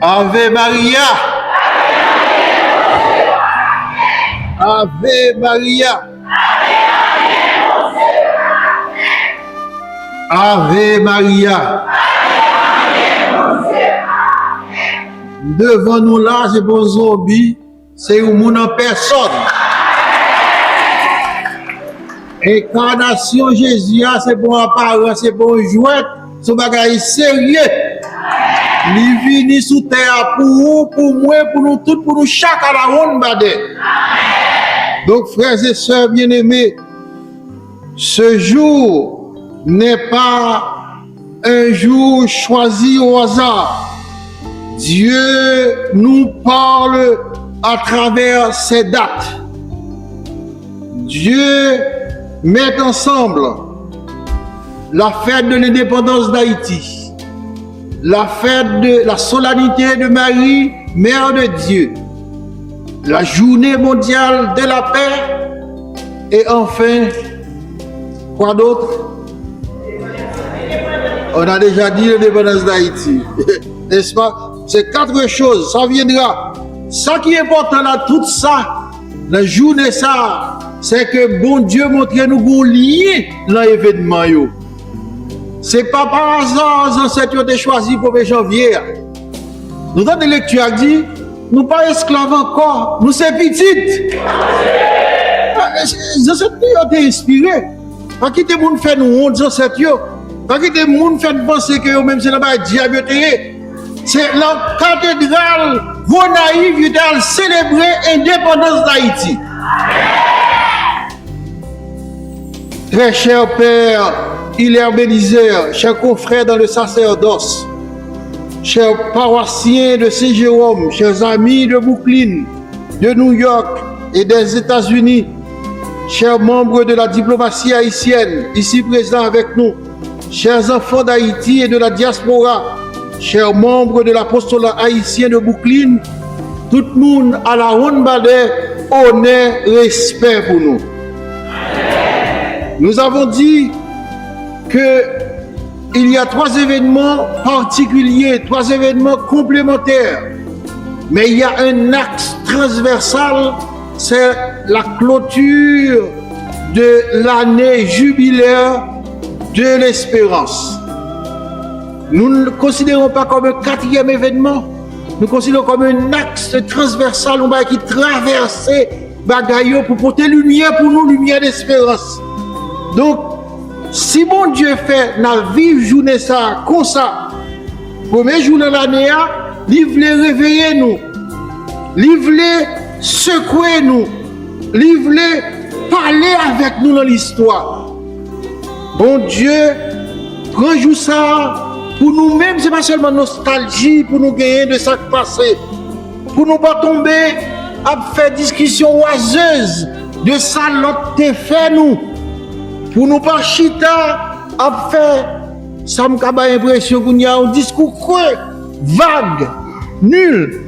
Ave Maria. Ave Maria. Ave Maria. Devant nous là, c'est pour zombie, c'est un monde en personne. Incarnation Jésus, c'est pour apparence, c'est pour jouer, c'est un bagage sérieux. Il vient sous terre pour vous, pour moi, pour nous tous, pour nous chaque à la ronde. Donc, frères et sœurs bien-aimés, ce jour n'est pas un jour choisi au hasard. Dieu nous parle à travers ces dates. Dieu met ensemble la fête de l'indépendance d'Haïti, la fête de la solennité de Marie, Mère de Dieu, la journée mondiale de la paix et enfin, quoi d'autre? On a déjà dit l'indépendance d'Haïti, n'est-ce pas? C'est 4 choses, ça viendra. Ça qui est important dans tout ça, la journée ça, c'est que bon Dieu montre nous un lien dans l'événement. C'est pas par hasard que les ancêtres ont choisi pour le 1er janvier. Nous avons des lectures qui disent, nous ne sommes pas esclaves encore, nous sommes petites. Les ancêtres ont été inspirés. Pas quitter les gens faire nous honte, les ancêtres. Pas quitter les gens faire penser que eux-mêmes c'est là-bas diable. C'est la cathédrale Gonaïve qui a célébré l'indépendance d'Haïti. Très cher Père Hilaire Bélizer, chers confrères dans le sacerdoce, chers paroissiens de Saint-Jérôme, chers amis de Brooklyn, de New York et des États-Unis, chers membres de la diplomatie haïtienne, ici présents avec nous, chers enfants d'Haïti et de la diaspora, chers membres de l'apostolat haïtien de Brooklyn, tout le monde à la ronde balai, honneur, respect pour nous. Nous avons dit qu'il y a 3 événements particuliers, 3 événements complémentaires. Mais il y a un axe transversal, c'est la clôture de l'année jubilaire de l'espérance. Nous ne le considérons pas comme un 4e événement, nous considérons comme un axe transversal qui traverse bagaille pour porter lumière pour nous, lumière d'espérance. Donc, si bon Dieu fait la vive journée ça, comme ça, premier jour de l'année, il voulait réveiller nous, il voulait secouer nous, il voulait parler avec nous dans l'histoire. Bon Dieu, prend jour ça, pour nous-mêmes, ce n'est pas seulement nostalgie pour nous gagner de ça passé, pour nous pas tomber à faire discussion oiseuse de ça l'autre te fait nous. Pour nous pas chita à faire, ça me a l'impression qu'il y a un discours creux, vague, nul.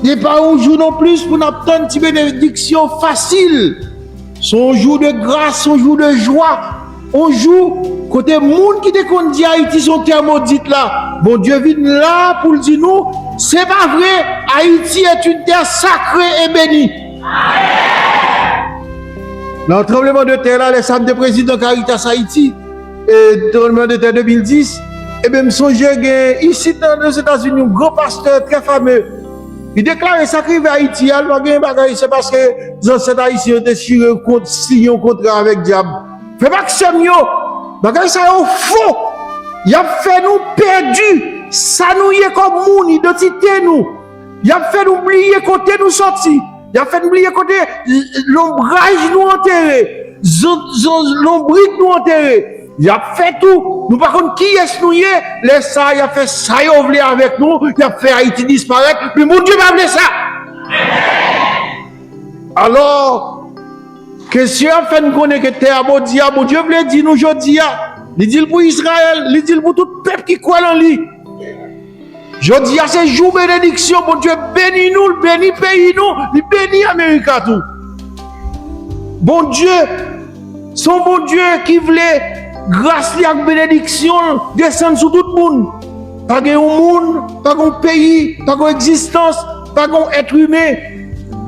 Et pas un jour non plus pour nous obtenir une petite bénédiction facile. Son jour de grâce, son jour de joie. On joue côté monde qui te dit Haïti son terre maudite là. Bon Dieu vient là pour dire nous, c'est pas vrai. Haïti est une terre sacrée et bénie. Dans le tremblement de terre là, les femmes de président Caritas Haïti, et le tremblement de terre 2010, et même songez ici dans les États-Unis, un grand pasteur très fameux. Il déclare sacré vers Haïti, c'est parce que les ancêtres haïtiens ont signé un contrat avec le diable. Fais pas que c'est mieux. Bagay ça est faux. Il a fait nous perdus. Ça nous y est comme mon identité nous. Il a fait nous oublier côté nous sorti. Il a fait nous oublier côté l'ombrage nous enterré. L'ombrique nous enterré. Il a fait tout. Nous par contre qui est-ce nous y est? Les ça, il a fait ça avec nous. Il a fait Haïti disparaître. Mais mon Dieu m'a appelé ça. Alors que si on fait nous connaître que terre bon Dieu veut dire nous aujourd'hui, il dit pour Israël, il dit pour tout peuple qui croit en lui. Aujourd'hui c'est jour bénédiction, bon Dieu bénit nous, bénit pays nous, il bénit Amérique tout. Bon Dieu, son bon Dieu qui voulait grâce et bénédiction descendre sur tout le monde. Pas un monde, pas un pays, pas une existence, pas un être humain.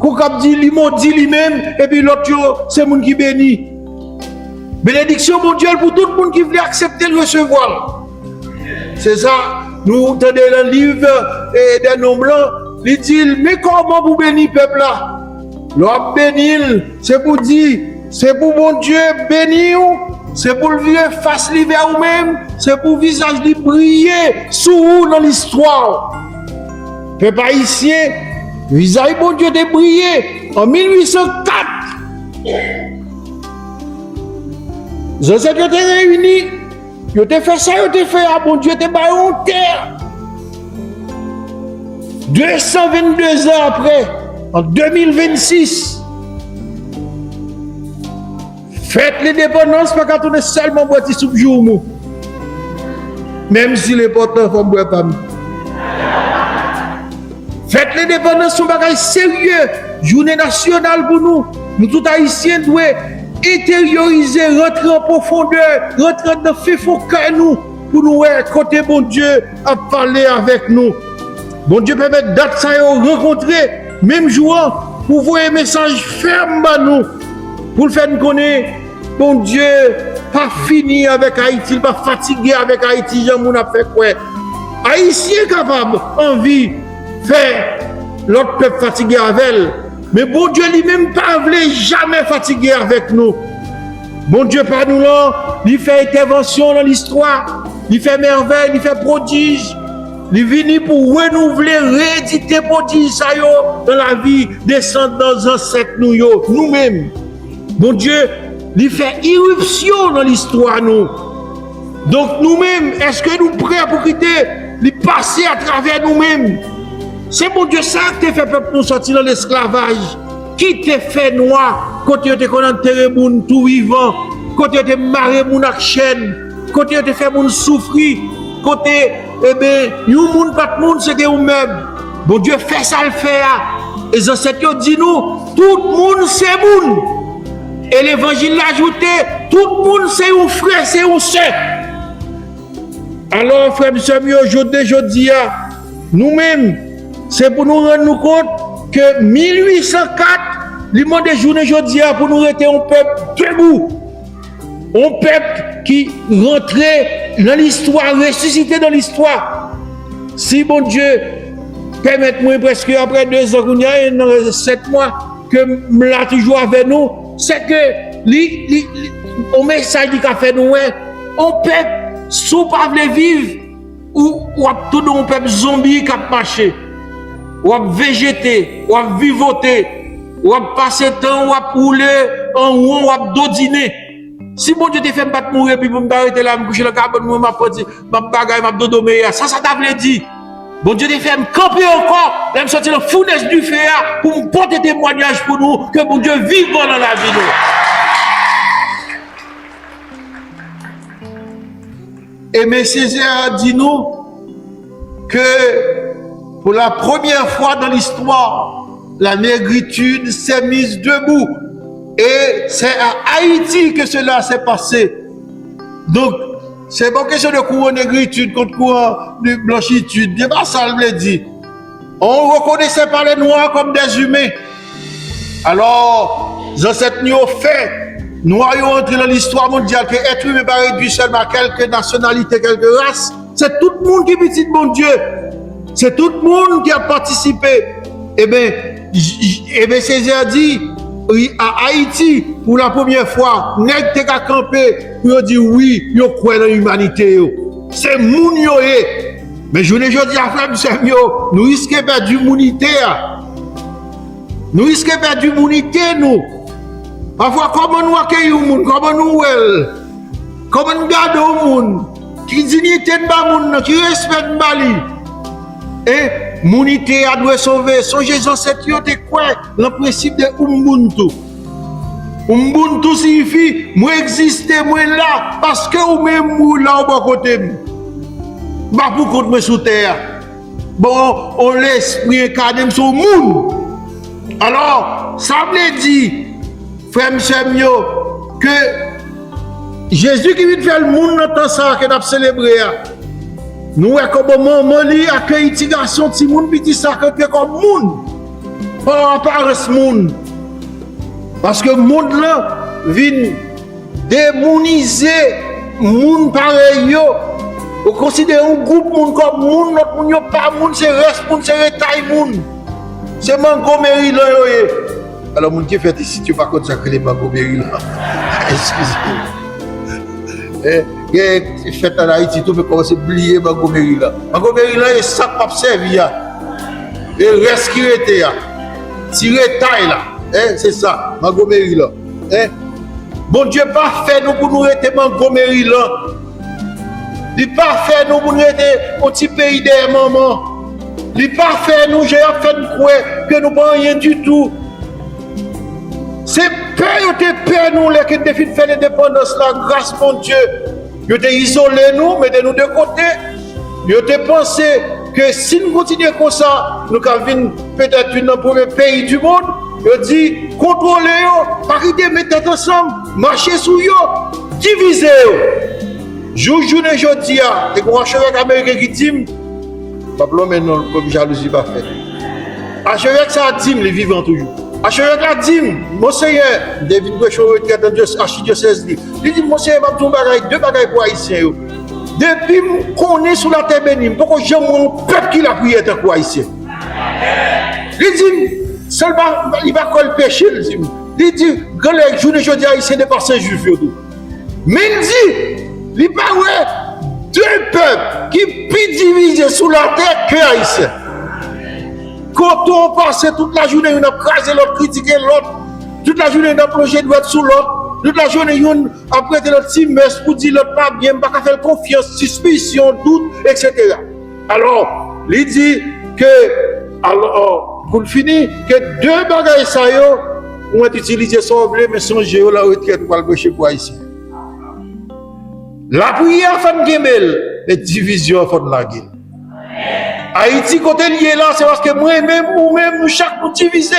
Qu'on a dit lui-même, et puis l'autre, c'est le monde qui bénit. Bénédiction mondiale pour tout le monde qui voulait accepter le recevoir. C'est ça, nous entendons dans le livre des noms blancs, il dit, mais comment vous bénir le peuple là? L'homme bénir, c'est pour dire, c'est pour mon Dieu bénir, c'est pour le vieux face vers vous-même, c'est pour le visage lui briller sous vous dans l'histoire. Peuple haïtien, le visage mon Dieu de briller en 1804. Les ancêtres étaient réunis, ils ont fait ça, ils ont fait ça, bon Dieu était bas en terre. 222 ans après, en 2026, faites l'indépendance, pas quand on est seulement boire des soupes jour, même si les porteurs font boire pas. Faites l'indépendance, c'est un bagage sérieux, journée nationale pour nous. Nous tous haïtiens doivent intérioriser, rentrer en profondeur, rentrer dans le fond cœur nous, pour nous côté bon Dieu à parler avec nous. Bon Dieu permet d'être ça rencontrer, même jour, pour voir un message ferme à nous, pour le faire nous connaître. Bon Dieu, pas fini avec Haïti, pas fatigué avec Haïti, j'en a fait quoi? Haïtien capable, envie, faire l'autre peuple fatigué avec elle. Mais bon Dieu lui-même pas voulait jamais fatiguer avec nous. Bon Dieu par nous là, il fait intervention dans l'histoire, il fait merveille, il fait prodige. Il vient pour renouveler, rééditer prodige dans la vie des ancêtres nous-mêmes. Bon Dieu, il fait irruption dans l'histoire nous. Donc nous-mêmes, est-ce que nous prêts pour quitter, les passer à travers nous-mêmes? C'est mon Dieu ça qui t'a fait peuple nous sortir dans l'esclavage. Qui t'a fait noir, quand tu étais enterré moun tout vivant, quand tu étais marré moun ak chaîne, quand tu étais fait moun souffrir, quand tu eh bien, you moun pas moun c'était ou même. Bon Dieu fait ça le faire. Et les ancêtres disent nous, tout le monde c'est moun. Et l'évangile l'a ajouté, tout le monde c'est un frère, c'est un sœur. Alors frère, aujourd'hui, nous-mêmes, c'est pour nous rendre compte que 1804, le monde des journées aujourd'hui pour nous rester un peuple debout. Un peuple qui rentrait dans l'histoire, ressuscité dans l'histoire. Si bon Dieu, permettez-moi presque après 2 ans, 7 mois, que me l'a toujours avec nous, c'est que le message qu'il a fait nous, un peuple, si vous ne voulez vivre, ou tout un peuple zombie qui a marché. Ou à végéter, ou à vivoter, ou à passer temps, ou à rouler en rond, ou à dodiner. Si bon Dieu te fait pas mourir, puis pour m'arrêter là, me coucher le cabane, m'a dit, m'a bagaille, m'a dodomé, ça t'a voulu dire. Bon Dieu te fait me camper encore, me sortir la fournaise du feu pour me porter témoignage pour nous, que bon Dieu vive dans la vie. Et M. Césaire dit nous que pour la première fois dans l'histoire, la négritude s'est mise debout. Et c'est à Haïti que cela s'est passé. Donc, c'est pas question de courant de négritude contre courant de blanchitude. C'est pas ça le dit. On ne reconnaissait pas les Noirs comme des humains. Alors, dans cette nuit fait, Noirs ont entré dans l'histoire mondiale que être humain n'est pas réduit seulement à quelques nationalités, quelques races. C'est tout le monde qui est petit de mon Dieu. C'est tout le monde qui a participé. Eh bien, Césaire dit, à Haïti, pour la première fois, nèg te ka campé, pour dire oui, yo croit dans l'humanité. C'est moun yo. Mais je ne dis pas, frère, nous risquons de perdre l'humanité. Nous risquons de perdre l'humanité, nous. Parfois, comment nous accueillons le monde, comment nous comment nous gardons le monde, qui dignité de monde, qui respecte Bali. Et l'humanité a dû sauver. Songez aux ancêtres, quoi le principe de Ubuntu. Ubuntu signifie moi exister, moi là, parce que vous même vous là au bas côté. Pas pour contre me sous terre. Bon, on l'esprit incarné sur le monde. Alors, ça veut dire, frère Monsieur, que Jésus qui vient faire le monde dans ça que nous avons célébré. Nous, comme maman, li accueille petit garçon, petit monde, petit sac, comme monde. Pas apparence monde. Parce que le monde là vient démoniser monde pareil yo. On considère un groupe monde comme monde, l'autre monde pas monde, c'est reste monde, c'est retail monde. C'est Montgomery là yo. Alors monde qui fait ici, tu pas consacrer les Montgomery là. Excusez-moi. Et fait en Haïti, tout peut commencer à oublier Montgomery là. Montgomery là, il ça pas servir. Et reste qui était là. Tirer taille là. C'est ça, Montgomery là. Bon Dieu, pas fait nous pour nous rester Montgomery là. Il pas fait nous pour nous rester au petit pays des mamans. Il pas fait nous, j'ai fait croire que nous pas rien du tout. C'est peur, nous, les qui défient faire l'indépendance là, grâce mon Dieu. Ils ont isolé nous, mettez-nous de côté. Ils ont pensé que si nous continuons comme ça, nous allons peut-être dans le premier pays du monde. Ils ont dit, contrôlez-vous, arrêtez, mettez ensemble, marchez sous eux, divisez-vous. Journée jeudi, il y a un archevêque américain qui dit, Pablo, maintenant, comme jalousie pas fait. Archevêque, ça dit, les vivants toujours. Archevêque a dit, Monseigneur, David Gouechon, retraite dans l'archidiocèse, il dit, Monseigneur, je vais deux bagailles pour Haïtiens. Depuis qu'on est sous la terre bénie, pourquoi j'aime mon peuple qui l'a prié tant quoi Haïtien? Il dit, seulement, il va quoi le péché, il dit, quand les journées jeudi Haïtiens ne passent juif. Mais il dit, il parle deux peuples qui plus divisés sous la terre que Haïtiens. Quand on passe toute la journée, on a crasé l'autre, critiqué l'autre, toute la journée, on a plongé de l'autre sous l'autre, toute la journée, on a prêté notre simestre pour dire l'autre pas bien, pas faire confiance, suspicion, doute, etc. Alors, il dit que, alors, pour le finir, que deux bagages ça y est, on a utilisé son blé, mais son géo, la retraite pour le péché pour Haïtien. La prière, fan gemel, et division, fan la gueule. Haïti, côté lié là, c'est parce que moi-même, ou même, nous, chaque nous divisé.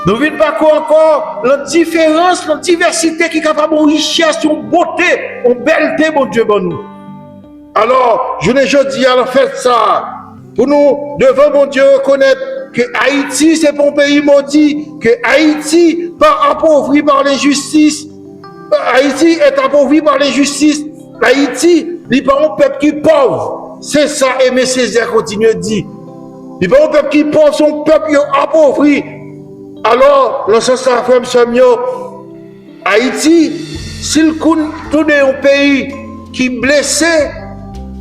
Nous ne venons pas encore la différence, la diversité qui est capable de richesse, une beauté, une belleté, mon Dieu, bon nous. Alors, je ne dis à la fête ça, pour nous, devant mon Dieu, reconnaître que Haïti, c'est pas un pays maudit, que Haïti, pas appauvri par l'injustice. Haïti est appauvri par l'injustice. Haïti, il n'est pas un peuple qui est pauvre. C'est ça, Aimé Césaire continue de dire. Il n'est pas un peuple qui est pauvre, son peuple est appauvri. Alors, dans ce sens, frère Samuel, Haïti, s'il tourne un pays qui est blessé,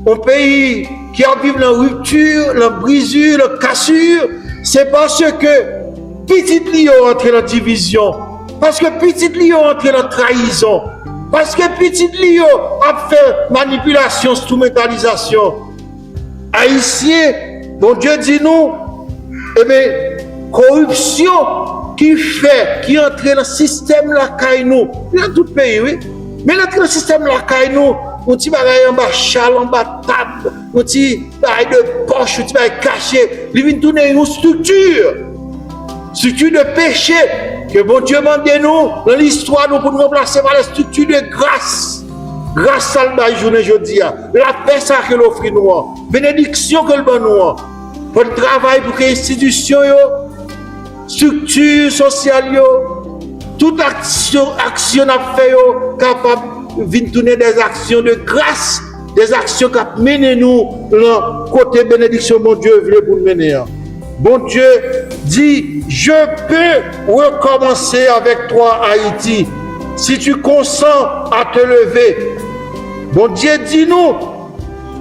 un pays qui a vécu la rupture, la brisure, la cassure, c'est parce que petit lion entre dans la division, parce que petit lion entre dans la trahison, parce que petit lion a fait manipulation, instrumentalisation. Haïtien, bon Dieu dit nous, eh bien, corruption qui fait, qui entre dans le système la caille nous, dans tout pays, oui, mais dans le système la caille nous, on petit bagaille en bas châle, en bas table, on petit bagaille de poche, on petit bagaille caché, il vient tourner une structure de péché que bon Dieu m'a dit nous dans l'histoire nous pour nous remplacer par la structure de grâce. Grâce à la journée aujourd'hui, la paix ça que l'offre nous, bénédiction que le bon nous, pour le travail pour que l'institution, structure sociale, toute action à faire capable de tourner des actions de grâce, des actions qui mènent nous dans côté bénédiction mon Dieu veut pour nous mener. Bon Dieu dit, je peux recommencer avec toi Haïti, si tu consens à te lever. Bon Dieu dit nous,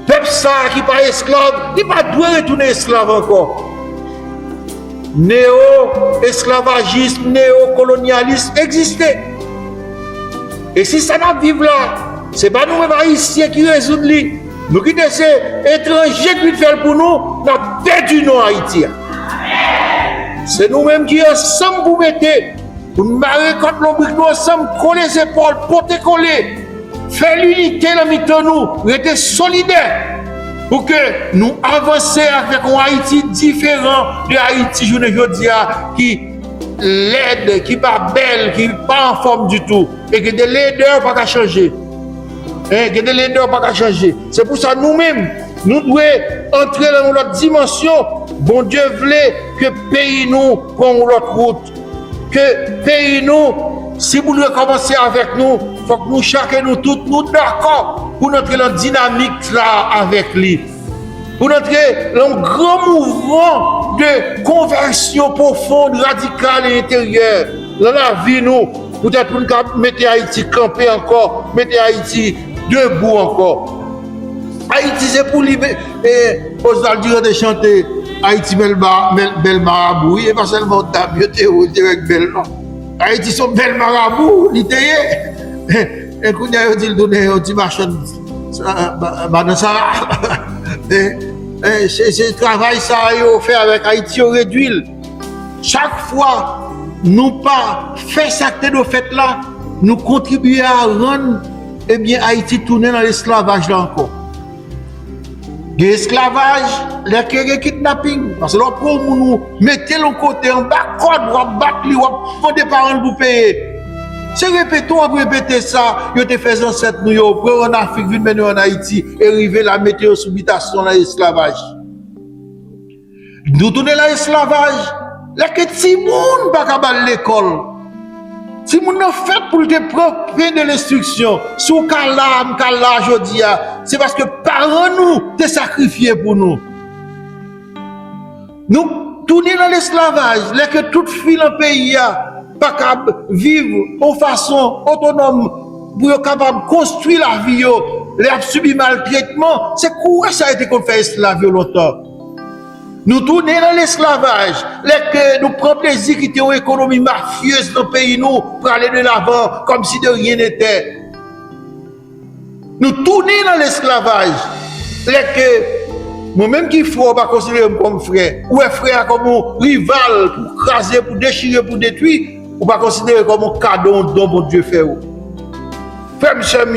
peuple ça qui n'est pas esclave, il ne doit pas retourner esclave encore. Néo-esclavagisme, néo-colonialisme existait. Et si ça n'a vivre là, ce n'est pas nous-mêmes haïtiens qui résoudent lui. Nous qui sommes étrangers qui font pour nous, nous avons perdu nos Haïtiens. C'est nous-mêmes qui ensemble pour mettre, pour nous marrer contre l'ombrique, nous ensemble, coller les épaules, porter coller, faire l'unité dans le nous, rester solidaires pour que nous avancions avec un Haïti différent de Haïti, je ne dis qui laide, qui n'est pas belle, qui n'est pas en forme du tout, et que des leaders pas qu'à changer. Que des leaders pas qu'à changer. C'est pour ça nous-mêmes, nous devons entrer dans notre dimension. Bon Dieu voulait que pays nous prenne l'autre route. Que pays nous, si vous voulez commencer avec nous, il faut que nous chacun nous tous nous d'accord pour entrer dans la dynamique là avec lui. Pour entrer dans un grand mouvement de conversion profonde, radicale et intérieure dans la vie nous. Peut-être pour nous mettre Haïti camper encore, mettre Haïti debout encore. Haïti c'est pour libérer. Oswald dirait de chanter Haïti belle marabout, et pas seulement d'habiter ou direct belle non. Haïti sont belle marabout, l'italiens. Et quand il y a dit donner un petit machin, dans ça. C'est travail ça a fait avec Haïti au réduit. Chaque fois nous pas fait ça que nous fait là, nous contribuer à rendre Haïti tourner dans l'esclavage là encore. L'esclavage, le kidnapping, parce que là pour nous mettez le côté en bas code, ou battre lui, ou faire des parents pour payer. C'est répétons, on répéter ça, yo te fait ancêtre nous yo, pour en Afrique, venir mener en Haïti, et arriver la météo subitation dans l'esclavage. Nous tourner dans l'esclavage, là que si moun pas capable l'école. Si moun n'a fait pour te prendre de l'instruction, sous kala jodia, c'est parce que parents nous te sacrifié pour nous. Nous tourner dans l'esclavage, là que toute fille dans le pays pas capable vivre en façon autonome pour capable construire la vie, les a subi maltraitement, c'est quoi ça a été qu'on fait esclave longtemps. Nous tournons dans l'esclavage, que nous prenons plaisir qui était une économie mafieuse dans le pays nous pour aller de l'avant comme si de rien n'était. Nous tournons dans l'esclavage, que moi-même qui frère pas considérer comme frère, ou un frère comme un rival pour craser, pour déchirer, pour détruire, ou pas considérer comme un cadeau dont bon Dieu fait. Frère Michel,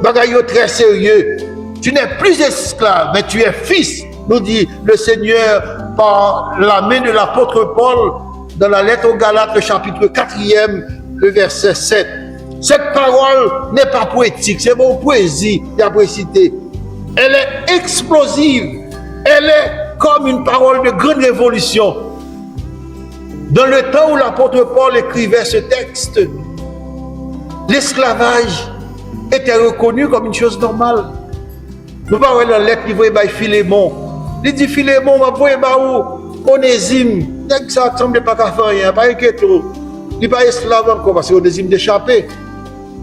bagaille très sérieux. Tu n'es plus esclave, mais tu es fils. Nous dit le Seigneur par la main de l'apôtre Paul dans la lettre aux Galates, le chapitre 4e, le verset 7. Cette parole n'est pas poétique, c'est mon poésie, il a précité. Elle est explosive, elle est comme une parole de grande révolution. Dans le temps où l'apôtre Paul écrivait ce texte, l'esclavage était reconnu comme une chose normale. Nous parlons dans la lettre qui voyait par Philémon. Il dit Philémon, m'a voyé par où Onésime. Dès que ça ne semble pas qu'à faire rien, pas inquiète. Il n'est pas esclave encore parce qu'Onésime d'échapper.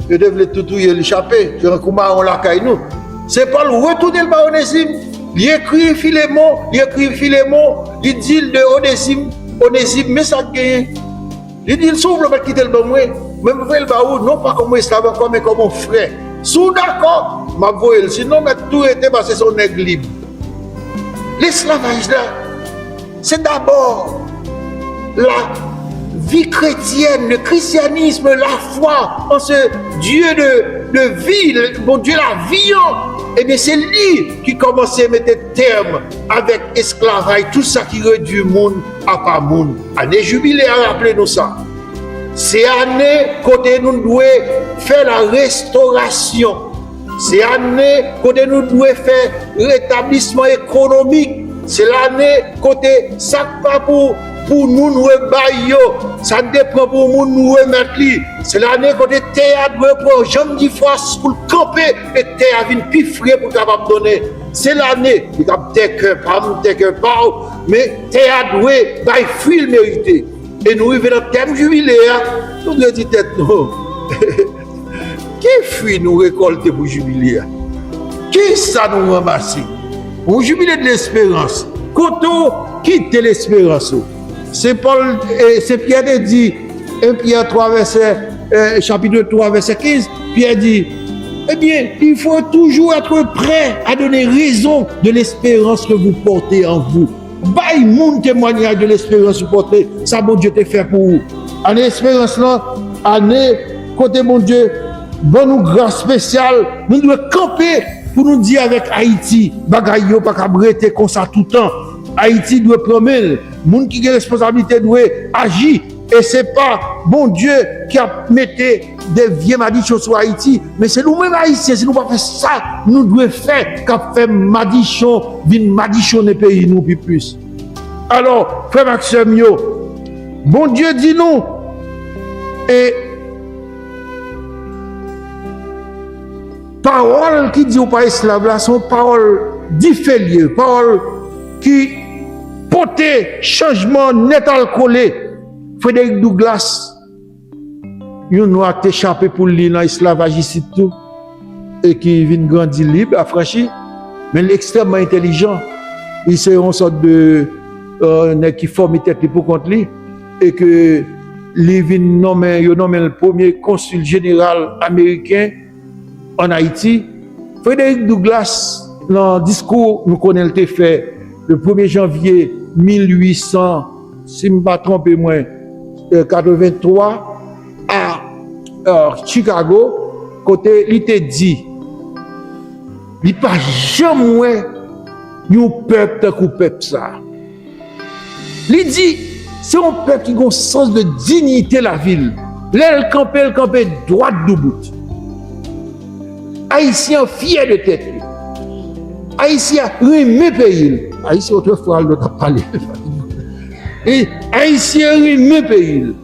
Il devait tout l'échapper. Je recommande on la caille nous. C'est Paul retourner le par Onésime. Il écrit Philémon, il dit de Onésime, mais ça gagne. Il dit il s'ouvre le quitter le bon moi. Même le baou, non pas comme esclave encore, mais comme un frère. Sous d'accord, m'a voyé, sinon mais tout était parce que son aigle libre. L'esclavage là, c'est d'abord la vie chrétienne, le christianisme, la foi en ce Dieu de vie, mon Dieu la vie. Eh bien c'est lui qui commençait à mettre terme avec esclavage, tout ça qui réduit le monde à pas monde. Année jubilée, rappelez-nous ça. C'est année côté nous devons faire la restauration. C'est l'année côté nous devons faire rétablissement économique. C'est l'année côté ça pas pour nous rebailler, ça dépend pour nous remettre. C'est l'année côté théâtre pour jamais dit force pour camper et théâtre vient pifrer pour capable donner. C'est l'année qui a peut-être pas, mais théâtre ouais, by fruit mérité. Et nous arrivons dans le thème jubiléen, nous devons dire tête nous. Qui fruit nous récolter pour jubilé? Qui ça nous ramasse? Pour jubilé de l'espérance. Quand on quitte l'espérance, c'est Paul et c'est Pierre qui dit, 1 Pierre 3, chapitre 3, verset 15, Pierre dit, eh bien, il faut toujours être prêt à donner raison de l'espérance que vous portez en vous. Baille mon témoignage de l'espérance que vous portez, ça bon Dieu te fait pour vous. En espérance là, année, côté mon Dieu, bon nous grâce spéciale, nous devons camper pour nous dire avec Haïti, bagaille yo pas qu'à breter comme ça tout le temps. Haïti doit promettre, monde qui a responsabilité doit agir et c'est pas bon Dieu qui a mis des vieux madichons sur Haïti, mais c'est nous-mêmes Haïtiens, si nous pas faire ça, nous devons faire qu'à faire madichon, vin madichon des pays nous plus. Alors, frère Maxime, bon Dieu dit nous, et parole qui dit au pas esclave là, sont paroles différées, paroles qui portent changement net à collé. Frédéric Douglass, il noir échappé pour lui dans l'esclavage ici tout, et qui vient grandir libre, affranchi, mais l'extrêmement intelligent. Il c'est une sorte de qui forme tête pour contre lui, et que lui vient nommer le premier consul général américain en Haïti. Frédéric Douglass, dans le discours, nous connaissons le fait le 1er janvier 1800, si je ne me trompe moins, 83 à Chicago, côté il te dit, il n'y a pas jamais un peuple qui peuple ça. Il dit, c'est un peuple qui a un sens de dignité la ville. L'aile campé droite du bout. Haïtien fier de tête. Haïtien remet pays. Haïtien autrefois il a parlé. Et Haïtien remet pays.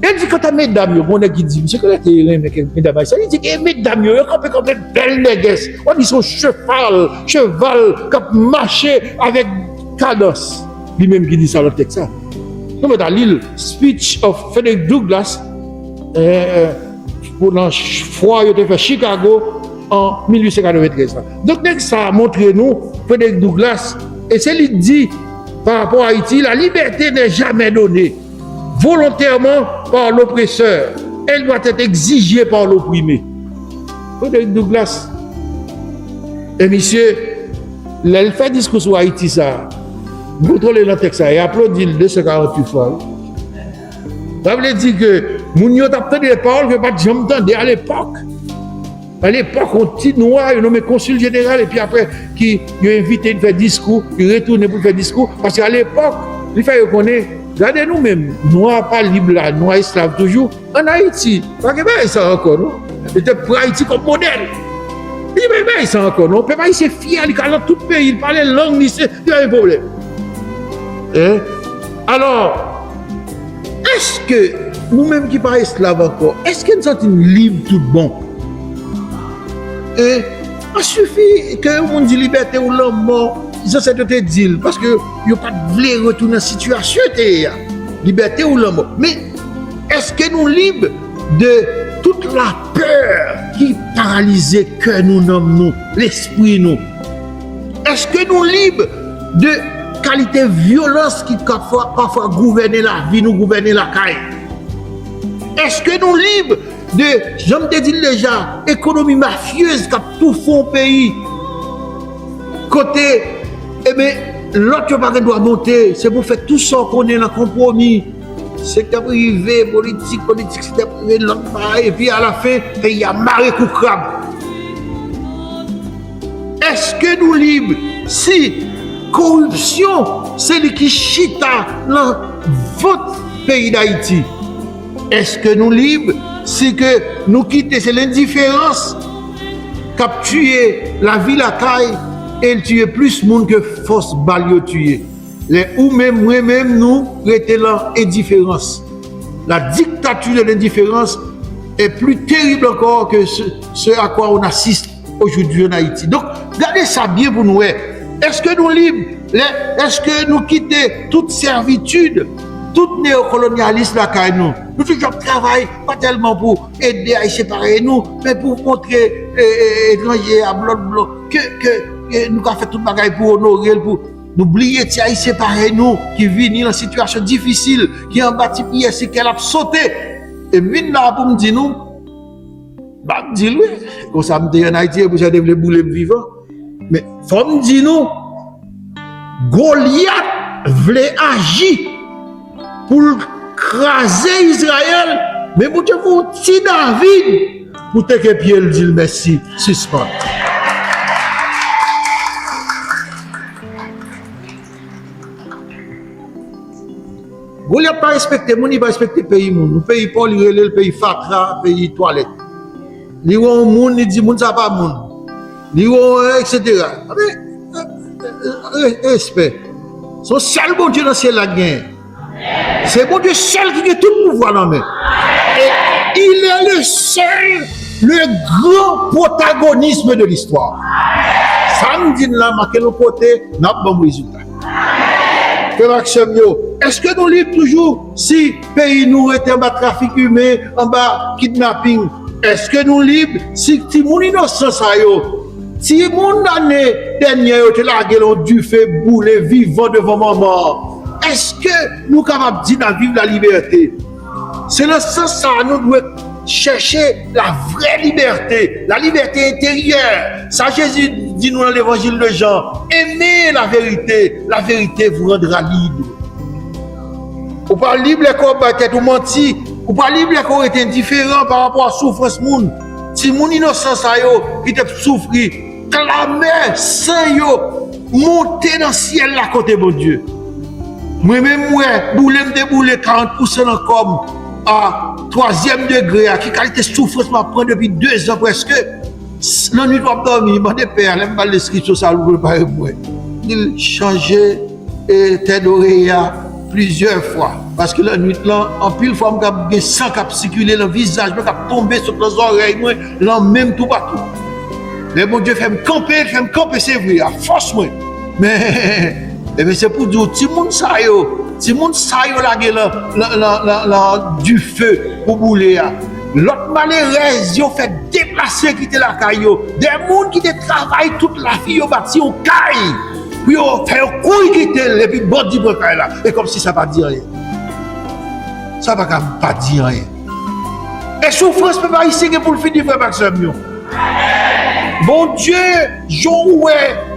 Il dit quand tu as mesdames, on a qui dit, monsieur, quand tu as mesdames, il dit que mesdames, il y a une belle négresse. On dit son cheval qui marche avec cadence. Lui-même qui dit ça dans le texte. Non, mais dans l'île, speech of Frederick Douglass, pour la fois, il a fait Chicago en 1893. Donc, ça a montré nous, Frederick Douglass, et c'est lui qui dit, par rapport à Haïti, la liberté n'est jamais donnée volontairement par l'oppresseur. Elle doit être exigée par l'opprimé. Frederick Douglass. Et monsieur, il fait discours sur Haïti, ça. Vous contrôlez le texte, et applaudit 248 fois. Ça veut dire que nous avons entendu des paroles que pas de gens entendaient à l'époque. À l'époque, on petit noir, il nommé consul général, et puis après, qui a invité à faire discours, il retourne pour faire discours, parce qu'à l'époque, il fallait reconnaître, regardez nous-mêmes, noirs pas libres là, noirs esclaves toujours, en Haïti. Pas que ça encore, non? C'était pour Haïti comme modèle. Il dit, mais ça encore, non? On peut pas, il s'est fier, il parle dans tout le pays, il parle langue, il y a un problème. Hein? Alors, est-ce que nous-mêmes qui parlons esclaves encore, est-ce que nous sommes libres tout bon? Et il suffit que on dit liberté ou l'homme mort, ils ont cette dire parce que ils n'ont pas voulu retourner dans la situation liberté ou l'homme mort. Mais est-ce que nous libres de toute la peur qui paralyse que nous nommons l'esprit nous? Est-ce que nous libres de qualité violence qui parfois gouverner la vie, nous gouverner la caille? Est-ce que nous libres de, j'aime te dire déjà, économie mafieuse qui a tout fond pays? Côté, eh bien, l'autre pas doit monter, c'est pour faire tout ça qu'on est dans le compromis. Secteur privé, politique, secteur privé, l'autre pareil, et puis à la fin, il y a marée coup crabe. Est-ce que nous libres si corruption, c'est lui qui chita dans votre pays d'Haïti? Est-ce que nous libres si que nous quittons, c'est l'indifférence qui a tué la ville à caille et il tue plus de monde que force balle tuer. Ou même, moi-même, nous, restons dans l'indifférence. La dictature de l'indifférence est plus terrible encore que ce à quoi on assiste aujourd'hui en Haïti. Donc, gardez ça bien pour nous. Est-ce que nous libres? Est-ce que nous quittons toute servitude, toute néocolonialiste là quand nous toujours travaillons pas tellement pour aider à séparer nous, mais pour montrer étrangers à blanc que nous avons fait tout le bagage pour honorer, pour n'oublier de séparer nous qui vivent dans une situation difficile, qui en bâti pied, c'est qu'elle a sauté. Et vine là pour me dire nous, bah me dire oui, comme ça me dit en Haïti pour ça les bouler vivant. Mais faut me dire nous, Goliath voulait agir pour craser Israël, mais pour te faire petit David, pour te que Pierre dit merci, suspend. Goliath n'a pas respecté, il n'a pas respecté le pays. Le pays Paul, il relève le pays Fatra, le pays toilette. Il y a un monde, il dit, monde, ça pas monde. Il y a etc. Respect. Son seul bon Dieu dans le ciel la gagne. C'est bon Dieu seul qui a tout le pouvoir dans la main. Et il est le seul, le grand protagonisme de l'histoire. Ça me dit là, marqué le côté, n'a pas bon résultat. Est-ce que nous lisons toujours si le pays nous était en bas trafic humain, en bas kidnapping? Est-ce que nous lisons si mon innocent ça yo? Si mon année dernière tu l'as gueule du fait bouler vivant devant maman? Est-ce que nous sommes capables de dire vivre la liberté? C'est le sens ça nous devons chercher la vraie liberté, la liberté intérieure. Ça Jésus dit nous dans l'évangile de Jean, aimez la vérité vous rendra libre. Ou pas libre comme peut-être ou menti, ou pas libre comme est indifférent par rapport à la souffrance moun. Si mon innocence a yo qui te souffri, clamez saint yo, montez dans le ciel là côté bon Dieu. Moi-même boule 40% encore à 3e degré, qui qualité souffrance m'a prend depuis 2 ans presque. La nuit je dormir, je vais père, je vais l'inscription ça le pas moi. Il changeait tête d'oreille plusieurs fois parce que la nuit là en pile fois me sang cap circuler dans le visage, me cap tomber sur les oreilles moi, là même tout partout. Mais bon Dieu fait me camper c'est vrai, à force moi. Mais c'est pour dire tout le monde ça yo. Si moun sa yo la du feu pour bouler, l'autre malheureuse yo fait déplacer quitter la caillou. Des moun qui te travaillent toute la vie yo bâti au caille. Puis yo fait couille quitter et puis bandi pour caille là. Et comme si ça pas dire rien. Ça va pas dire rien. Et souffrance peut pas ici que pour le finir frère Maxime. Bon Dieu,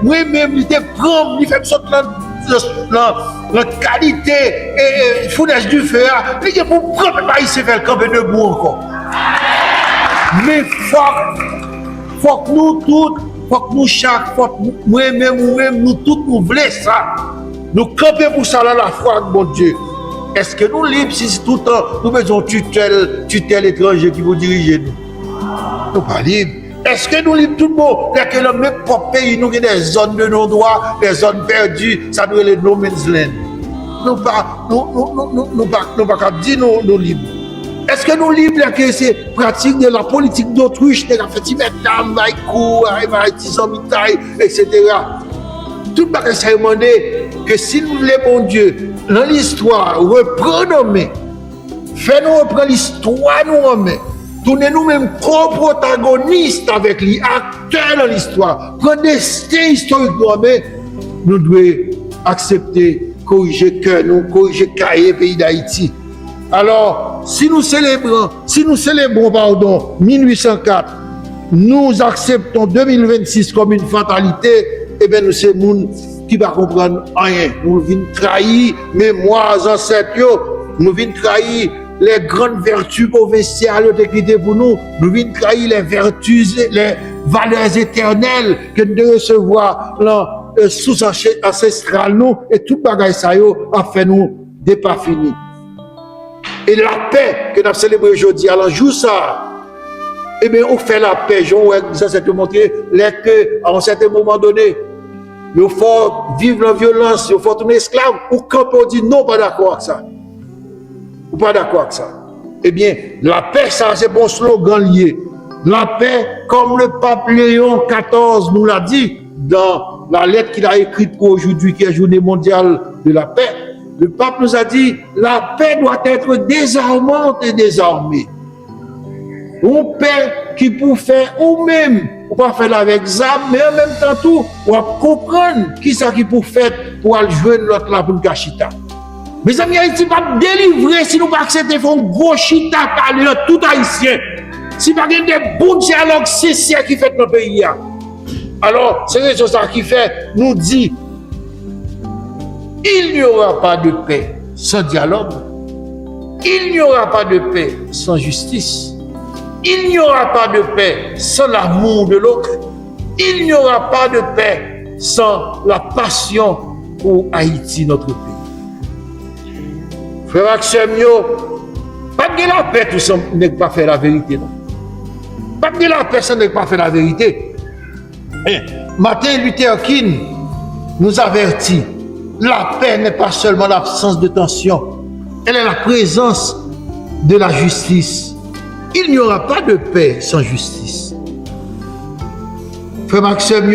moi-même il te prend, il fait sorte la qualité et fournaise du feu, il dit pour prendre pas ici faire camper debout encore. Mais faut que nous tous, faut que nous chaque, faut que moi-même, nous tous nous voulons ça. Nous camper pour ça là la foi de bon Dieu. Est-ce que nous libres si tout le temps nous faisons tutelle étranger qui vous dirige nous? Nous pas libres. Est-ce que nous libres tout le monde? Est-ce que le même propre pays, nous avons des zones de non-droit, des zones perdues, ça doit être les no man's land. Nous pas dire nous libres. Est-ce que nous libres que c'est pratique de la politique d'autruche, de la fête Vietnam, Maïkou, etc. Tout le monde s'est demandé que si nous voulons, bon Dieu, dans l'histoire, reprendre nos mains, fais-nous reprendre l'histoire nous en main. Tournez nous-mêmes co-protagonistes avec les acteurs dans l'histoire. Prendre destin historique nous-mêmes, nous devons accepter, corriger cœur, nous corriger cahier pays d'Haïti. Alors, si nous célébrons, pardon, 1804, nous acceptons 2026 comme une fatalité, eh bien nous c'est monde qui va comprendre rien. Nous venons trahir mémoires ancêtres, nous venons trahir les grandes vertus provinciales écrites pour nous, nous venons trahir les vertus, les valeurs éternelles que nous devons recevoir sous ancestral nous, et tout bagage ça a fait nous des pas finis. Et la paix que nous avons célébrée aujourd'hui, alors jour ça, eh bien on fait la paix, ça c'est te montrer qu'à un certain moment donné, il faut vivre la violence, il faut tourner esclave, ou quand on dit non, pas d'accord avec ça. Ou pas d'accord avec ça. Eh bien, la paix, ça, c'est bon slogan lié. La paix, comme le pape Léon XIV nous l'a dit dans la lettre qu'il a écrite pour aujourd'hui, qui est Journée mondiale de la paix, le pape nous a dit, la paix doit être désarmante et désarmée. Une paix qui peut faire ou même, ou pas faire avec ça, mais en même temps tout, on va comprendre qui ça qui peut faire pour aller jouer l'autre là pour le cachita. Mes amis, Haïti va délivrer si nous pas accepter un gros chita parler tout haïtien. Si pas des bons dialogues sincères qui fait notre pays. Alors, c'est ça qui fait, nous dit, il n'y aura pas de paix sans dialogue. Il n'y aura pas de paix sans justice. Il n'y aura pas de paix sans l'amour de l'autre. Il n'y aura pas de paix sans la passion pour Haïti, notre pays. Frère Maxime, pas de la paix tout ça n'est pas fait la vérité. Non? Pas de la paix, ça n'est pas fait la vérité. Martin Luther King nous avertit, la paix n'est pas seulement l'absence de tension, elle est la présence de la justice. Il n'y aura pas de paix sans justice. Frère Maxime,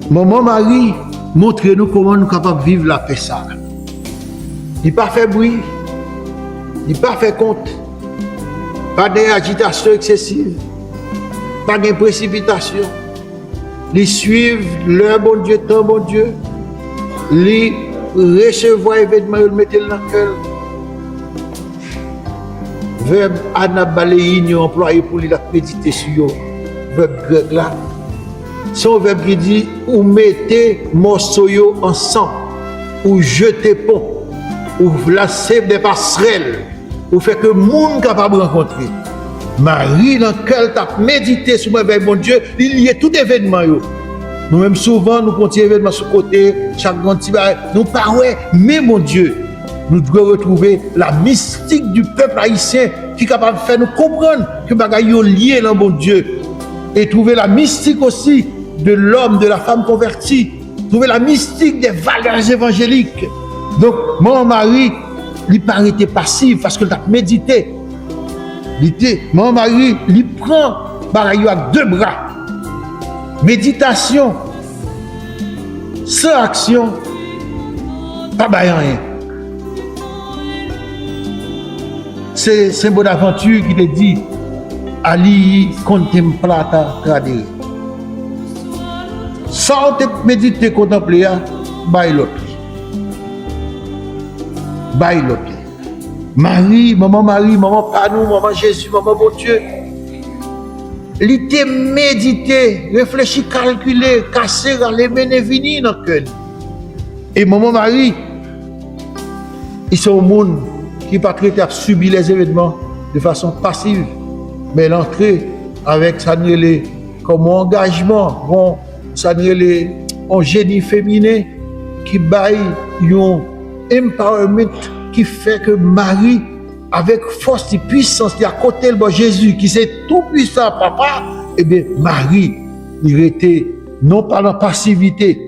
Maman Marie, montrez-nous comment nous sommes capables de vivre la paix ça. Il n'a pas fait bruit, il n'a pas fait compte, pas d'agitation excessive, pas de précipitation. Ils suivent leur bon Dieu, ton bon Dieu. Ils recevoir l'événement, ils le mettent dans le cœur. Verbe anabaléine employé pour la méditer sur eux. Verbe grec là. Son verbe qui dit ou mettez morceaux ensemble, ou jetez pont, ou placez des passerelles, ou fait que le monde capable de rencontrer. Marie, dans lequel tu as médité sur le bon Dieu, il y a tout événement. Nous-mêmes, souvent, nous continuons événement sur le côté, chaque grand petit bail, nous parlons, mais mon Dieu, nous devons retrouver la mystique du peuple haïtien qui est capable de faire nous comprendre que bagaille est lié dans mon Dieu. Et trouver la mystique aussi de l'homme, de la femme convertie. Trouver la mystique des valeurs évangéliques. Donc, mon mari, il pas été passif parce qu'il a médité. Mon mari, il prend bagaille avec deux bras. Méditation, sans action, pas rien. C'est un bon aventure qui te dit Ali contemplata tradire. Sans te méditer, contempler, bail l'autre. Marie, maman Panou, maman Jésus, maman bon Dieu. Il était médité, réfléchi, calculé, cassé, les mener venir dans le cœur. Et maman Marie, ils sont au monde qui pas traité à subir les événements de façon passive, mais l'entrée avec ça comme engagement, ça un génie féminin qui baille un empowerment qui fait que Marie, avec force et puissance, à côté de Jésus, qui c'est tout puissant, papa, eh bien, Marie, il était non pas dans la passivité,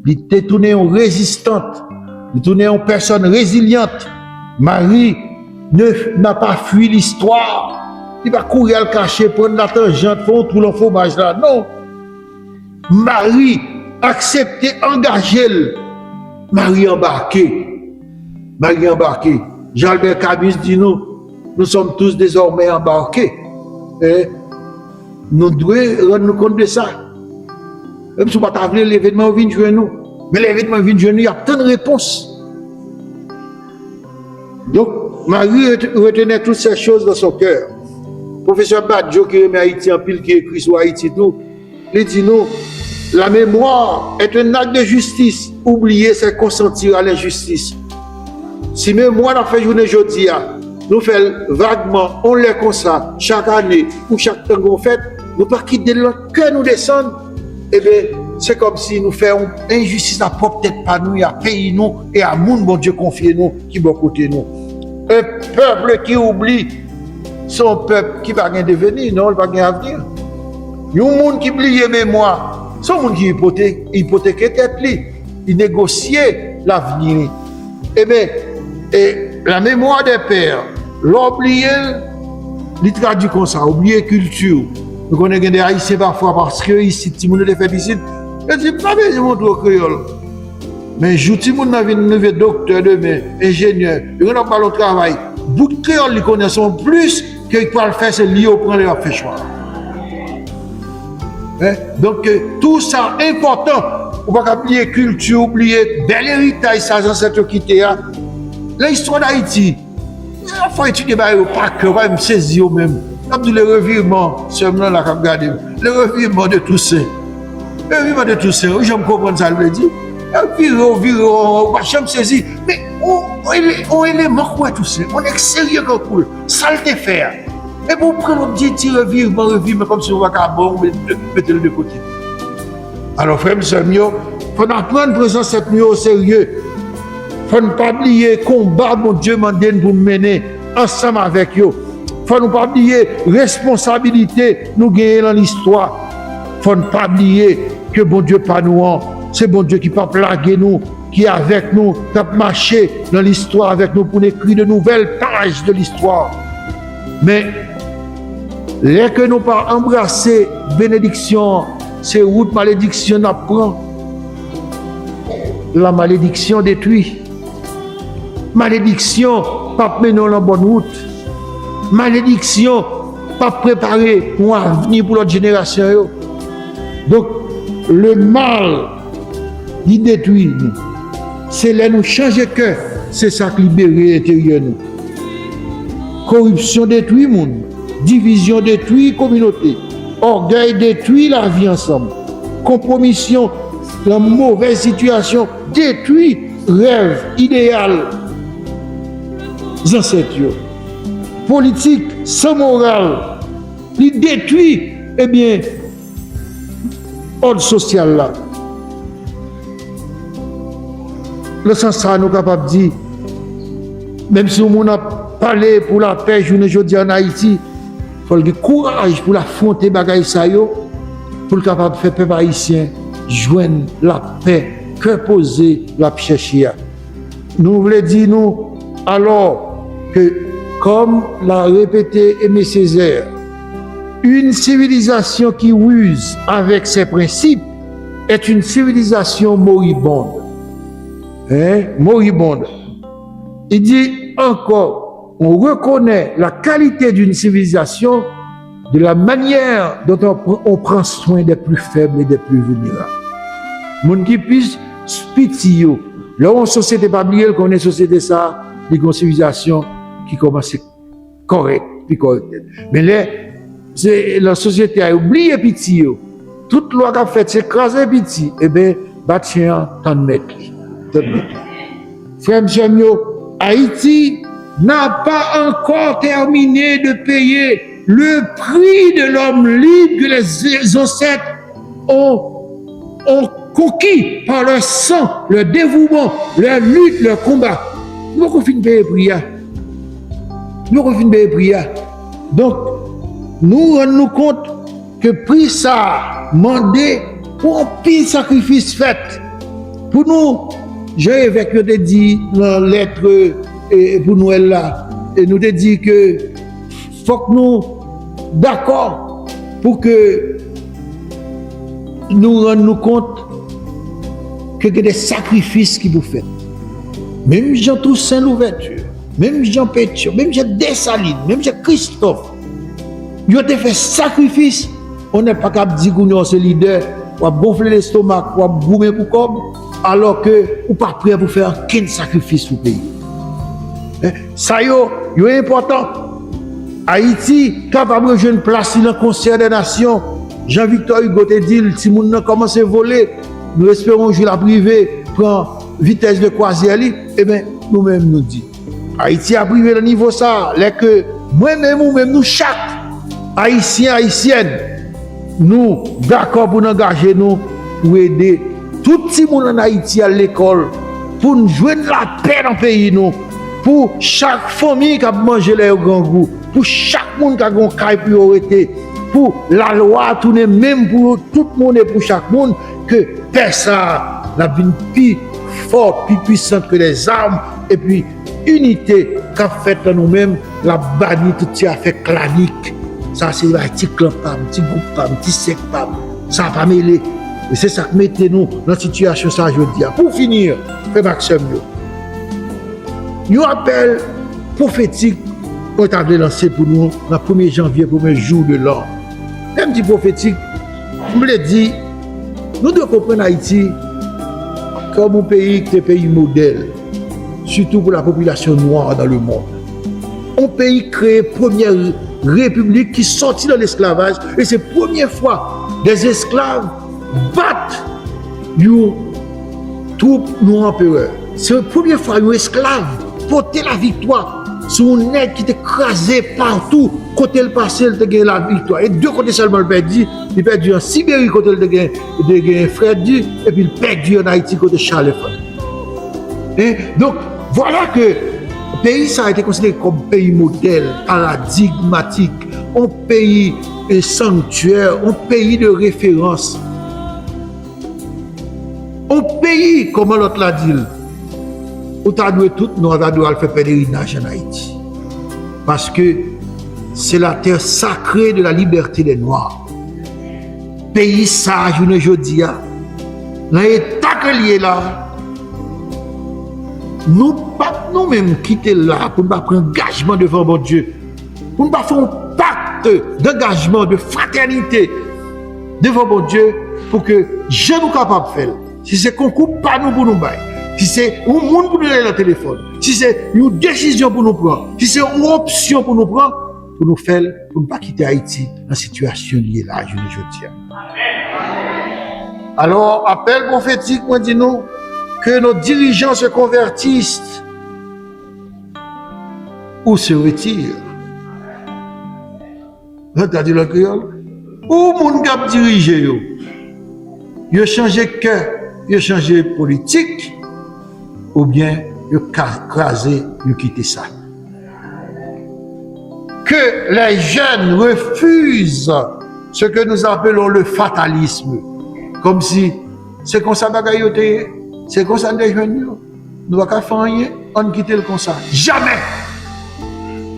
il était tourné en résistante, il tourné en personne résiliente. Marie n'a pas fui l'histoire, il va courir à le cacher, prendre la tangente, faire tout le fromage là. Non. Marie accepté, engagé. Marie embarquée. Jean-Albert Camus dit nous sommes tous désormais embarqués. Et nous devons rendre compte de ça. Même si on ne peut pas l'événement vient jouer nous. Mais l'événement vient jouer nous, il y a tant de réponses. Donc, Marie retenait toutes ces choses dans son cœur. Professeur Badjo, qui est Haïti en pile, qui écrit sur Haïti, tout, il dit nous, la mémoire est un acte de justice. Oublier, c'est consentir à l'injustice. Si même moi, dans la journée aujourd'hui, nous faisons vaguement, on les comme ça, chaque année ou chaque temps qu'on fait, nous ne pas quitter le cœur nous descendre, eh bien, c'est comme si nous faisons injustice à propre tête par nous, à pays nous et à monde, bon Dieu, confier nous, qui va côté nous. Un peuple qui oublie son peuple qui va rien devenir, non, il va rien avenir. Il y a un monde qui oublie mémoire, c'est un monde qui hypothéquait tête, il négociait l'avenir. Eh bien, et la mémoire des pères, l'oublier, il traduit comme ça, oublier culture. Nous connaissons des Haïtiens parfois parce que ici, tout le monde est fait ici. Je dis, pas besoin de montrer au créole. Mais je dis, tout le monde a un docteur demain, ingénieur, il n'y a pas de travail. Beaucoup de créoles, ils connaissent plus que qu'ils peuvent faire, c'est lié au prendre et faire choix. Donc, tout ça est important. On ne peut pas oublier culture, oublier bel héritage, ça, ancêtres quittés. L'histoire d'Haïti, il faut étudier par cœur, pas me saisir même. Comme le revirement, seulement là, regardez, le revirement de Toussaint. Le revirement de Toussaint, je me comprends ça, je le dis. On va jamais saisir. Mais on est les morts, Toussaint. On est sérieux comme cool. Ça le faire. Et pour prendre un petit revirement, comme si on va mettre le de côté. Alors, frère, il faut apprendre présence cette nuit au sérieux. Il ne faut pas oublier le combat que mon Dieu m'a donné pour mener ensemble avec eux. Il ne faut pas oublier la responsabilité nous gagner dans l'histoire. Il ne faut pas oublier que bon Dieu pas nous, c'est bon Dieu qui peut plaguer nous, qui est avec nous, qui a marché dans l'histoire avec nous pour écrire de nouvelles pages de l'histoire. Mais, dès que nous pas embrasser bénédiction, c'est route malédiction apprend. La malédiction détruit. Malédiction, pas mener dans la bonne route. Malédiction, pas préparer pour un avenir pour notre génération. Donc, le mal, il détruit nous. C'est là nous changer cœur, c'est ça qui libère l'intérieur nous. Corruption détruit le monde. Division détruit la communauté. Orgueil détruit la vie ensemble. Compromission, la mauvaise situation détruit rêve, idéal. Ancêtres. Politique sans morale, il détruit, eh bien, ordre social là. Le sens ça nous est capable de dire, même si on a parlé pour la paix, je ne dis en Haïti, il faut le courage pour affronter bagaille ça yo, pour le capable de faire peuple haïtien joindre la paix, que poser la chercher. Nous voulons dire nous alors que comme l'a répété Aimé Césaire, une civilisation qui use avec ses principes est une civilisation moribonde. Moribonde. Il dit encore, on reconnaît la qualité d'une civilisation de la manière dont on prend soin des plus faibles et des plus vulnérables. Moun qui puisse pitié. Là, on société pas bien, qu'on est société ça, une civilisation qui commence correct, puis correct. Mais là, la société a oublié pitié. Toute loi qu'a fait, c'est écraser pitié. Eh bien, bâtien, t'en mettre. Frère Jamio, Haïti n'a pas encore terminé de payer le prix de l'homme libre que les ancêtres ont conquis par leur sang, leur dévouement, leur lutte, leur combat. Nous avons fini de payer le prix. Donc, nous rendons compte que prix ça demandé pour un pire sacrifice fait. Pour nous, j'ai évêque te dit dans la lettre pour Noël là, et nous te dit que faut que nous d'accord pour que nous rendons compte que des sacrifices qui vous faites. Même Jean Toussaint l'ouverture, même Jean Pétion, même Jean Dessalines, même Jean Christophe, ils ont fait sacrifice. On n'est pas capable de dire qu'on est leader, ou à gonfler l'estomac, ou à goumer pour comme, alors que ou pas prêt pour faire aucun sacrifice pour le pays. Ça y est important. Haïti capable de jouer une place dans le concert des nations. Jean-Victor Hugo te dit, si nous avons commencé à voler, nous espérons jouer la privée, prend vitesse de croisière, eh bien, nous-mêmes nous disons. Haïti a privé le niveau ça, là que moi-même ou même nous, chaque Haïtien, Haïtienne, nous, d'accord pour nous engager nous, pour aider tout le monde en Haïti à l'école, pour nous joindre la paix dans le pays, nous, pour chaque famille qui a mangé les grands goûts, pour chaque monde qui a un caille priorité, pour la loi tourner même pour tout le monde et pour chaque monde, que personne n'a une plus forte, plus puissante que les armes, et puis unité qu'a fait dans nous-mêmes, la bannie tout ce affaire clanique. Ça, c'est un petit clan, un petit groupe, un petit secte, ça n'a pas mêlé. Et c'est ça qui mettez nous dans la situation, ça, je veux dire. Pour finir, Frère Maxime, nous appel prophétique qu'on a lancé pour nous le 1er janvier, premier jour de l'an. Même dit prophétique, je me l'ai dit, nous devons comprendre Haïti comme un pays qui est un pays modèle, surtout pour la population noire dans le monde. Un pays créé, première république qui sortit de l'esclavage, et c'est la première fois des esclaves battent une troupe non empereur. C'est la première fois un esclave portait la victoire sur un nègre qui était écrasé partout. Côté le passé, il a gagné la victoire. Et deux côtés seulement le perdu, il perdu en Sibérie côté de Freddy, et puis il perdu en Haïti côté Charles Fred. Donc, voilà que le pays ça a été considéré comme pays modèle, paradigmatique, un pays sanctuaire, un pays de référence. Un pays, comme l'autre l'a dit, où tu as dû tout, nous avons fait pèlerinage en Haïti. Parce que c'est la terre sacrée de la liberté des Noirs. Pays sage, je dis, dans l'état que lié là, nous pas nous-mêmes quitter là pour ne pas prendre engagement devant mon Dieu, pour ne pas faire un pacte d'engagement, de fraternité devant mon Dieu, pour que je nous capable de faire. Si c'est qu'on coupe pas nous pour nous bailler, si c'est un monde pour nous aller dans le téléphone, si c'est une décision pour nous prendre, si c'est une option pour nous prendre, pour nous faire, pour ne pas quitter Haïti dans la situation liée là, je dis. Alors, appel prophétique, moi dis nous, que nos dirigeants se convertissent ou se retirent. Vous avez dit le créole? Ou mon cap dirigé, il a changé de cœur, il a changé de politique, ou bien il a crasé, il a quitté ça. Que les jeunes refusent ce que nous appelons le fatalisme. Comme si c'est comme ça que c'est comme ça les jeunes. Nous ne pouvons pas faire rien, on quitte le comme ça. Jamais!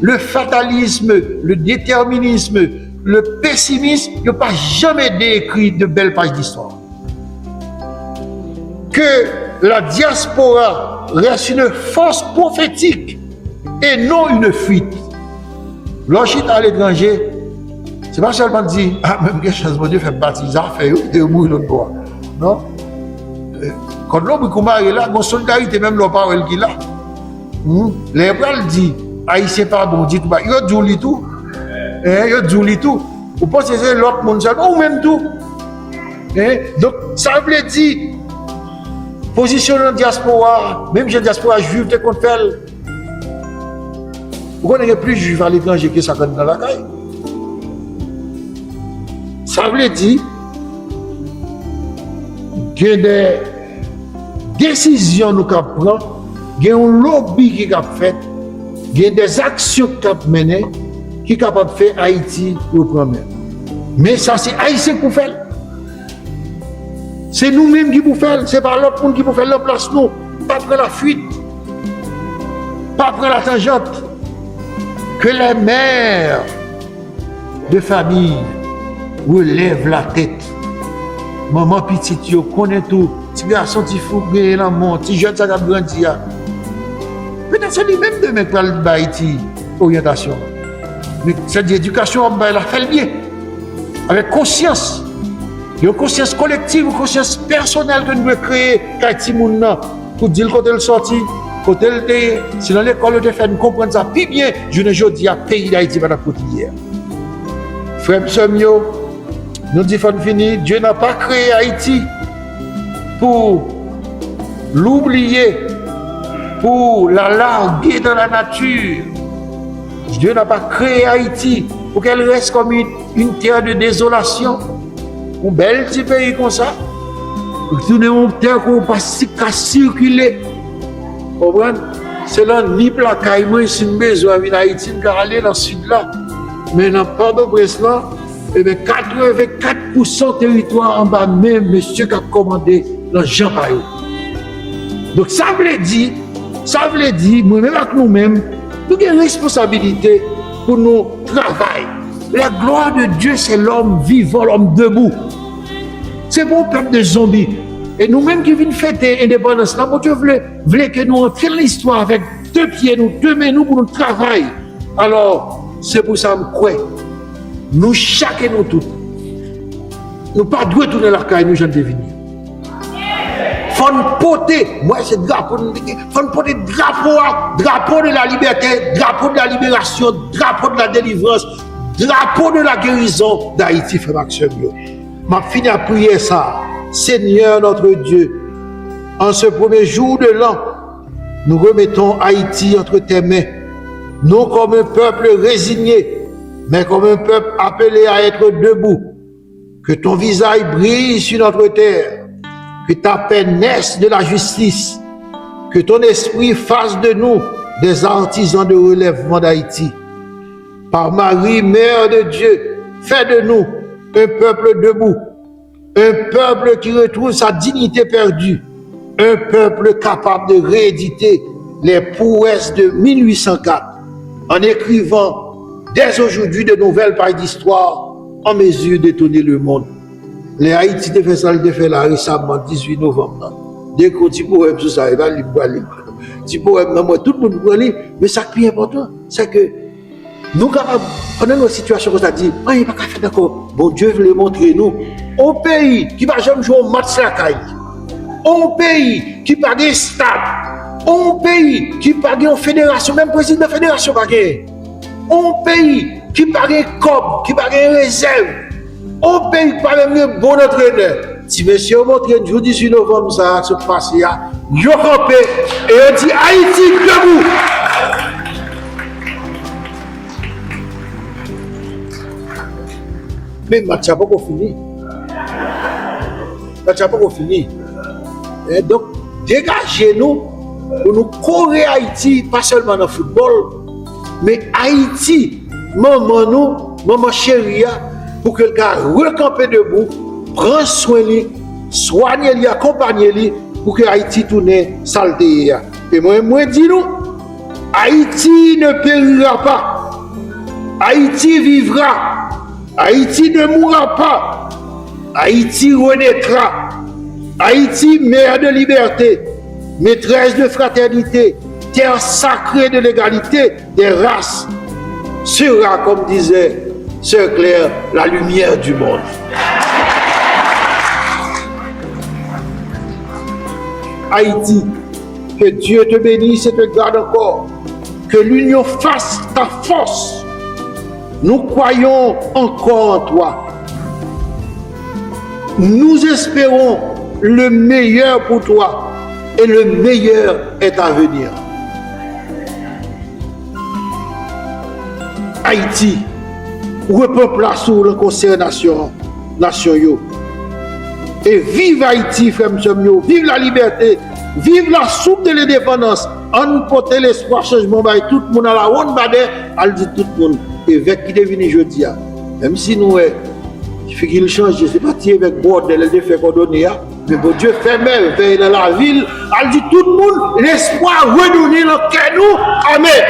Le fatalisme, le déterminisme, le pessimisme, il n'y a pas jamais décrit de belles pages d'histoire. Que la diaspora reste une force prophétique et non une fuite. Lorsqu'il est à l'étranger, c'est pas seulement dire, ah, même quelque chose, mon Dieu fait baptiser, fait de mourir l'autre bois. Non? Quand l'homme est là, mon solidarité, même l'homme parle qui là. Les bras dit, Haïtien pas bon, dit tout, il y a tout. Il y a tout. Vous pensez que c'est l'autre monde, ou même tout. Donc, ça veut dire, position dans la diaspora, même si la diaspora juive, tu comptes faire. Pourquoi il n'y a plus de juifs à l'étranger que ça dans la caille? Ça veut dire qu'il y a des décisions nous prenons, il y a un lobby qui a fait, il y a des actions qui a menées, qui est capable de faire Haïti au premier. Mais ça, c'est Haïtien qui fait. C'est nous-mêmes qui pouvons faire, c'est pas l'autre monde qui peut faire la place, nous. Pas prendre la fuite, pas prendre la tangente. Que les mères de famille relèvent la tête. Maman petite, yo connaît tout. Petit garçon, petit fou, dans mon, petit jeune, ça a grandi. Peut-être c'est lui-même demain qui va Haïti orientation. Mais cette éducation, elle a fait le bien. Avec conscience. Une conscience collective, une conscience personnelle que nous devons créer, Haïti pour dire quand elle sortit. Côté si dans l'école, on fait nous comprendre ça plus bien, je ne dis à pays d'Haïti va la hier. Frère Psomio, nous disons fini, Dieu n'a pas créé Haïti pour l'oublier, pour la larguer dans la nature. Dieu n'a pas créé Haïti pour qu'elle reste comme une terre de désolation. Un bel petit pays comme ça. Nous avons une terre qu'on ne peut pas circuler. C'est là, ni placaille, moi, si nous besoin de Haïti, nous aller dans le sud là. Mais dans Port-au-Prince là, 84% territoire en bas, même monsieur qui a commandé dans Jean Payot. Donc ça veut dire, moi-même avec nous-mêmes, nous avons une responsabilité pour nous travailler. La gloire de Dieu, c'est l'homme vivant, l'homme debout. C'est bon peuple de zombies. Et nous-mêmes qui venons fêter l'indépendance, là, Dieu voulait que nous entrions l'histoire avec 2 pieds, 2 mains, nous pour nous travailler. Alors, c'est pour ça que je crois. Nous, chacun, nous tous, nous ne pas de retourner la caille, nous, j'en devenir. Il faut nous porter, moi, c'est drapeau, il faut nous porter drapeau de la liberté, drapeau de la libération, drapeau de la délivrance, drapeau de la guérison d'Haïti, frère Maxime. Je finis à prier ça. Seigneur notre Dieu, en ce premier jour de l'an, nous remettons Haïti entre tes mains, non comme un peuple résigné, mais comme un peuple appelé à être debout. Que ton visage brille sur notre terre. Que ta paix naisse de la justice. Que ton esprit fasse de nous des artisans de relèvement d'Haïti. Par Marie, Mère de Dieu, fais de nous un peuple debout, un peuple qui retrouve sa dignité perdue, un peuple capable de rééditer les prouesses de 1804 en écrivant dès aujourd'hui de nouvelles pages d'histoire en mesure d'étonner le monde. Les Haïti de fait ça, de fait là récemment, 18 novembre. Dès qu'on dit poème sur ça, il va lire. Petit poème, tout le monde peut lire, mais ça qui est important, c'est que nous, pendant nos situations, on a dit, il n'y a pas qu'à faire d'accord. Bon Dieu veut montrer nous. Un pays qui va jamais jouer au match la caille. Un pays qui n'a pas de stade. Un pays qui n'a pas de fédération, même président de la fédération pas gagné. Un pays qui n'a pas de COP, qui n'a pas de réserve. Un pays qui n'a pas de bon entraîneur. Si monsieur montre le jour 18 novembre, ça se passe, il y a campé et on dit Haïti debout. Mais le match n'a pas fini. Le match n'a pas fini. Et donc, dégagez-nous pour nous courir Haïti, pas seulement dans le football, mais Haïti, maman chérie, pour que le gars recampe debout, prenne soin de lui, soigne lui, accompagne lui, pour que Haïti tourne saleté. Et moi, dis-nous, Haïti ne périra pas. Haïti vivra. Haïti ne mourra pas. Haïti renaîtra. Haïti, mère de liberté, maîtresse de fraternité, terre sacrée de l'égalité des races, sera, comme disait Sœur Claire, la lumière du monde. Haïti, que Dieu te bénisse et te garde encore. Que l'union fasse ta force. Nous croyons encore en toi. Nous espérons le meilleur pour toi et le meilleur est à venir. Haïti, reprend place sur le conseil nation yo. Et vive Haïti, frère Mio, vive la liberté, vive la soupe de l'indépendance. On porte l'espoir changement, tout le monde à la ronde badé, elle dit tout le monde. Évêque qui devine jeudi, même si nous, il faut qu'il change, c'est parti avec bordel, elle fait coordonner, mais bon Dieu fait merveille dans la ville, elle dit tout le monde, l'espoir redonné dans le cœur nous, amen.